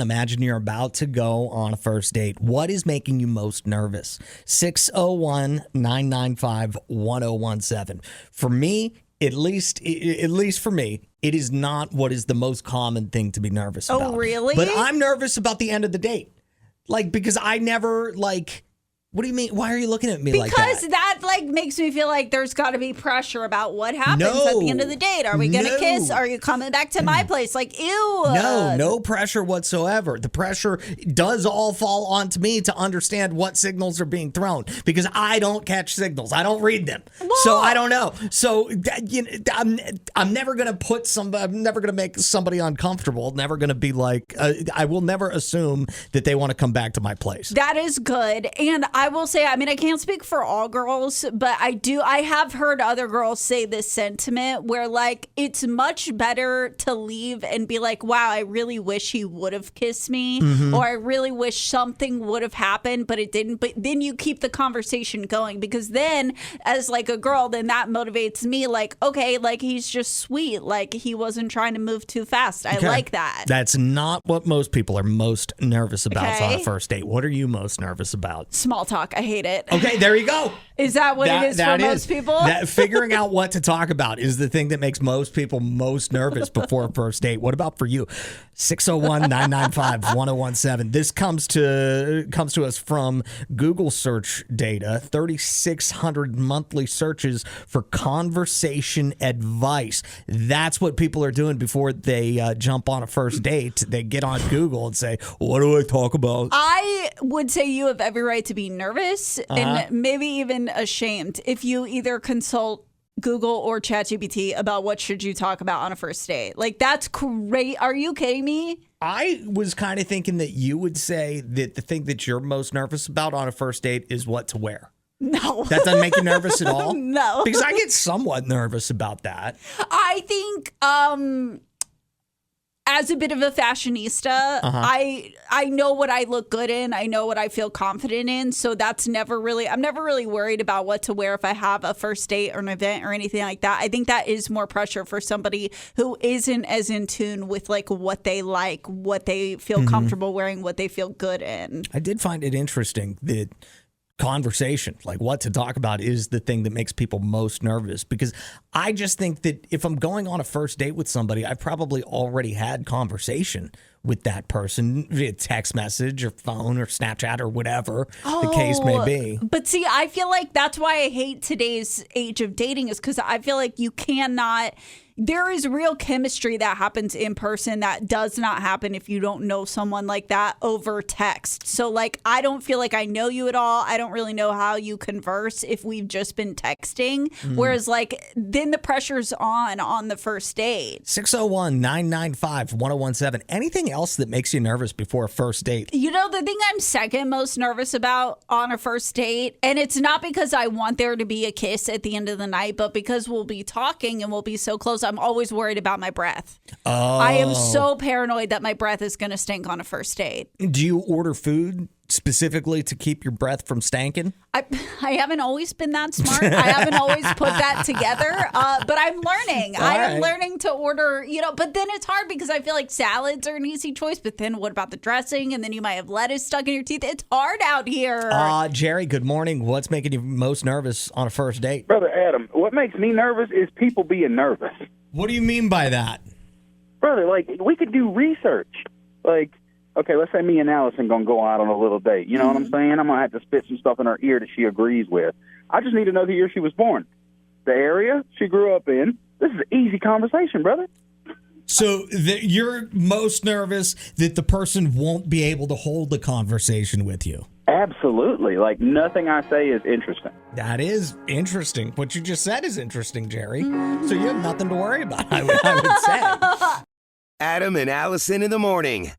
Imagine you're about to go on a first date. What is making you most nervous? 601-995-1017. For me, at least for me, it is not what is the most common thing to be nervous about. Oh, really? But I'm nervous about the end of the date. Because I never, what do you mean? Why are you looking at me like that? Because that makes me feel like there's got to be pressure about what happens at the end of the date. Are we going to kiss? Are you coming back to my place? Ew. No pressure whatsoever. The pressure does all fall onto me to understand what signals are being thrown because I don't catch signals. I don't read them. So I don't know. So I'm never going to put somebody, I'm never going to make somebody uncomfortable. Never going to be I will never assume that they want to come back to my place. That is good. And I will say, I can't speak for all girls, but I have heard other girls say this sentiment where it's much better to leave and be like, wow, I really wish he would have kissed me, or I really wish something would have happened, but it didn't. But then you keep the conversation going because then as a girl, then that motivates me okay, he's just sweet. He wasn't trying to move too fast. I like that. That's not what most people are most nervous about on a first date. What are you most nervous about? Small talk. I hate it. Okay, there you go. Is that what it is for most people? Figuring out what to talk about is the thing that makes most people most nervous before a first date. What about for you? 601-995-1017. This comes to us from Google search data. 3,600 monthly searches for conversation advice. That's what people are doing before they jump on a first date. They get on Google and say, what do I talk about? I would say you have every right to be nervous and maybe even ashamed if you either consult Google or ChatGPT about what should you talk about on a first date. That's great. Are you kidding me? I was kind of thinking that you would say that the thing that you're most nervous about on a first date is what to wear. No. That doesn't make you nervous at all? No. Because I get somewhat nervous about that. I think as a bit of a fashionista, I know what I look good in. I know what I feel confident in. So I'm never really worried about what to wear if I have a first date or an event or anything like that. I think that is more pressure for somebody who isn't as in tune with what they like, what they feel comfortable wearing, what they feel good in. I did find it interesting that conversation, what to talk about, is the thing that makes people most nervous because I just think that if I'm going on a first date with somebody, I've probably already had conversation with that person via text message or phone or Snapchat or whatever the case may be. But see, I feel like that's why I hate today's age of dating is because I feel like you cannot... There is real chemistry that happens in person that does not happen if you don't know someone like that over text. So, I don't feel like I know you at all. I don't really know how you converse if we've just been texting. Whereas, then the pressure's on the first date. 601-995-1017. Anything else that makes you nervous before a first date? The thing I'm second most nervous about on a first date, and it's not because I want there to be a kiss at the end of the night, but because we'll be talking and we'll be so close, I'm always worried about my breath. I am so paranoid that my breath is going to stink on a first date. Do you order food specifically to keep your breath from stanking? I haven't always been that smart. I haven't always put that together, but I'm learning. I'm learning to order, but then it's hard because I feel like salads are an easy choice, but then what about the dressing? And then you might have lettuce stuck in your teeth. It's hard out here. Jerry, good morning. What's making you most nervous on a first date? Brother Adam, what makes me nervous is people being nervous. What do you mean by that? Brother, we could do research. Okay, let's say me and Allison going to go out on a little date. You know what I'm saying? I'm going to have to spit some stuff in her ear that she agrees with. I just need to know the year she was born, the area she grew up in. This is an easy conversation, brother. So you're most nervous that the person won't be able to hold the conversation with you? Absolutely. Nothing I say is interesting. That is interesting. What you just said is interesting, Jerry. So you have nothing to worry about, I would say. Adam and Allison in the morning.